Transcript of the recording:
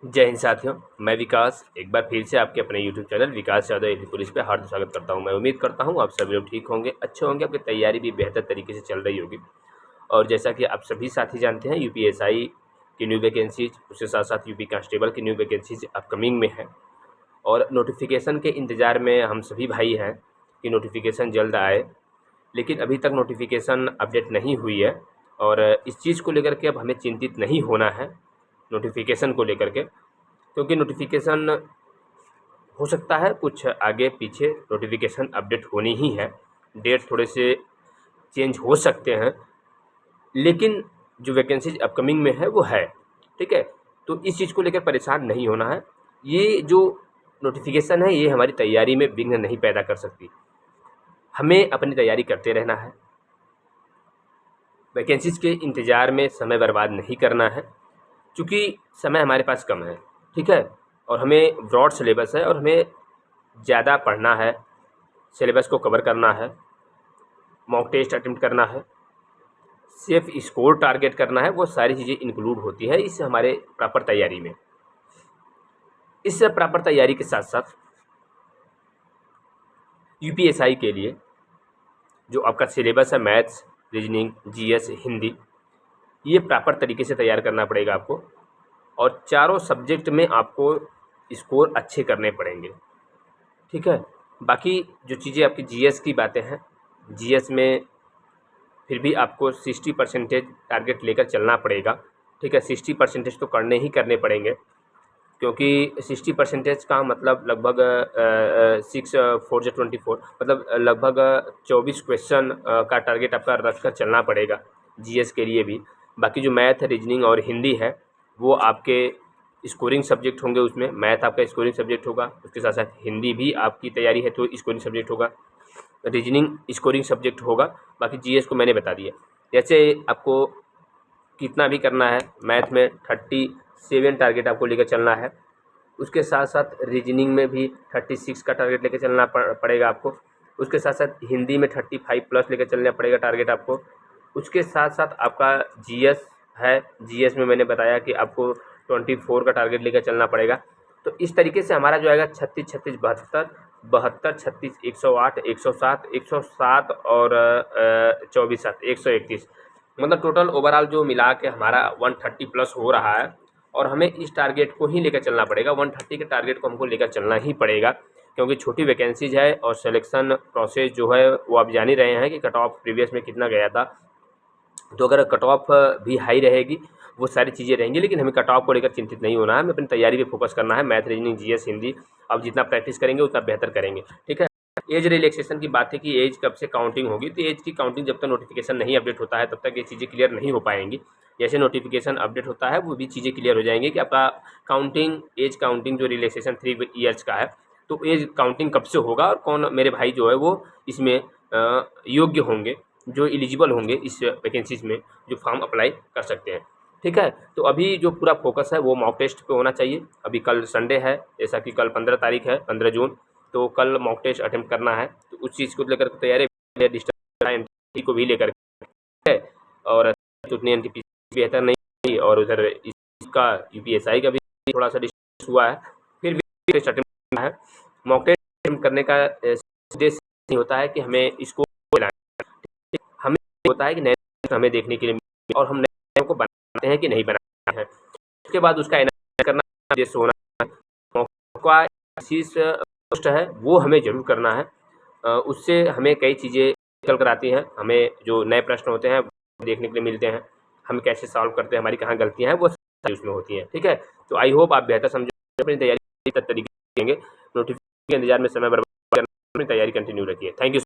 जय हिंद साथियों, मैं विकास एक बार फिर से आपके अपने YouTube चैनल विकास यादव एग्री पुलिस पे हार्दिक स्वागत करता हूं। मैं उम्मीद करता हूं आप सभी लोग ठीक होंगे, अच्छे होंगे, आपकी तैयारी भी बेहतर तरीके से चल रही होगी। और जैसा कि आप सभी साथी जानते हैं, यूपीएसआई की न्यू वैकेंसीज, उसके साथ साथ यूपी कांस्टेबल की न्यू वैकेंसीज अपकमिंग में है और नोटिफिकेशन के इंतज़ार में हम सभी भाई हैं कि नोटिफिकेशन जल्द आए। लेकिन अभी तक नोटिफिकेशन अपडेट नहीं हुई है और इस चीज़ को लेकर के अब हमें चिंतित नहीं होना है नोटिफिकेशन को लेकर के, क्योंकि नोटिफिकेशन हो सकता है कुछ आगे पीछे नोटिफिकेशन अपडेट होनी ही है, डेट थोड़े से चेंज हो सकते हैं, लेकिन जो वैकेंसीज अपकमिंग में है वो है। ठीक है, तो इस चीज़ को लेकर परेशान नहीं होना है। ये जो नोटिफिकेशन है ये हमारी तैयारी में विघ्न नहीं पैदा कर सकती। हमें अपनी तैयारी करते रहना है, वैकेंसीज के इंतज़ार में समय बर्बाद नहीं करना है, क्योंकि समय हमारे पास कम है। ठीक है, और हमें ब्रॉड सिलेबस है और हमें ज़्यादा पढ़ना है, सिलेबस को कवर करना है, मॉक टेस्ट अटेम्प्ट करना है, सिर्फ स्कोर टारगेट करना है। वो सारी चीज़ें इंक्लूड होती है इस हमारे प्रॉपर तैयारी में। इस प्रॉपर तैयारी के साथ साथ यूपीएसआई के लिए जो आपका सिलेबस है, मैथ्स, रीजनिंग, जीएस, हिंदी, ये प्रॉपर तरीके से तैयार करना पड़ेगा आपको और चारों सब्जेक्ट में आपको स्कोर अच्छे करने पड़ेंगे। ठीक है, बाकी जो चीज़ें आपकी जीएस की बातें हैं, जीएस में फिर भी आपको 60% टारगेट लेकर चलना पड़ेगा। ठीक है, 60% तो करने ही करने पड़ेंगे, क्योंकि 60% का मतलब लगभग 6 4 24 मतलब लगभग 24 क्वेश्चन का टारगेट आपका रख कर चलना पड़ेगा जीएस के लिए भी। बाकी जो मैथ, रीजनिंग और हिंदी है वो आपके स्कोरिंग सब्जेक्ट होंगे। उसमें मैथ आपका स्कोरिंग सब्जेक्ट होगा, उसके साथ साथ हिंदी भी आपकी तैयारी है तो स्कोरिंग सब्जेक्ट होगा, रीजनिंग स्कोरिंग सब्जेक्ट होगा। बाकी जीएस को मैंने बता दिया। जैसे आपको कितना भी करना है, मैथ में 37 टारगेट आपको लेकर चलना है, उसके साथ साथ रीजनिंग में भी 36 का टारगेट लेकर चलना पड़ेगा आपको, उसके साथ साथ हिंदी में 35 प्लस लेकर चलना पड़ेगा टारगेट आपको, उसके साथ साथ आपका जीएस है, जीएस में मैंने बताया कि आपको 24 का टारगेट लेकर चलना पड़ेगा। तो इस तरीके से हमारा जो आएगा 36 36 72 72 36 108 107 107 और 24 7 131, मतलब टोटल ओवरऑल जो मिला के हमारा 130 प्लस हो रहा है। और हमें इस टारगेट को ही लेकर चलना पड़ेगा, 130 के टारगेट को हमको लेकर चलना ही पड़ेगा, क्योंकि छोटी वैकेंसीज है और सिलेक्शन प्रोसेस जो है वो आप जान ही रहे हैं कि कट ऑफ प्रीवियस में कितना गया था। तो अगर कट ऑफ भी हाई रहेगी, वो सारी चीज़ें रहेंगी, लेकिन हमें कट ऑफ को लेकर चिंतित नहीं होना है, हमें अपनी तैयारी पे फोकस करना है। मैथ, रीजनिंग, जीएस, हिंदी अब जितना प्रैक्टिस करेंगे उतना बेहतर करेंगे। ठीक है, एज रिलैक्सेशन की बात है कि एज कब से काउंटिंग होगी, तो एज की काउंटिंग जब तक नोटिफिकेशन नहीं अपडेट होता है तब तक ये चीज़ें क्लियर नहीं हो पाएंगी। जैसे नोटिफिकेशन अपडेट होता है वो भी चीज़ें क्लियर हो जाएंगी कि आपका काउंटिंग, एज काउंटिंग जो रिलैक्सेशन 3 ईयर्स का है, तो एज काउंटिंग कब से होगा और कौन मेरे भाई जो है वो इसमें योग्य होंगे, जो एलिजिबल होंगे इस वैकेंसीज में, जो फॉर्म अप्लाई कर सकते हैं। ठीक है, तो अभी जो पूरा फोकस है वो मॉक टेस्ट पे होना चाहिए। अभी कल संडे है, जैसा कि कल 15 तारीख है, 15 जून, तो कल मॉक टेस्ट अटेम्प्ट करना है, तो उस चीज़ को लेकर तैयारी डिस्टेंस को भी लेकर है। और उतनी एनटीपी बेहतर नहीं, और उधर इसका यूपीएसआई का भी थोड़ा सा डिस्टेंस हुआ है, फिर भी टेस्ट अटेम्प्ट करना है। मॉक टेस्ट अटेम्प्ट करने का उद्देश्य नहीं होता है कि हमें इसको हमें होता है कि नए हमें देखने के लिए, और हम नए को बनाते हैं कि नहीं बनाते हैं, उसके बाद उसका एनालाइज करना उद्देश्य होना है। मौका चीज पोस्ट है वो हमें जरूर करना है, उससे हमें कई चीज़ें निकल कर आती हैं। हमें जो नए प्रश्न होते हैं देखने के लिए मिलते हैं, हम कैसे सॉल्व करते हैं, हमारी कहाँ गलतियाँ हैं, वो सारी उसमें होती हैं। ठीक है, तो आई होप आप बेहतर समझो, अपनी तैयारी तरीके देंगे, नोटिफिकेशन के इंतजार में समय बर्बाद करना, अपनी तैयारी कंटिन्यू रखिए। Thank you.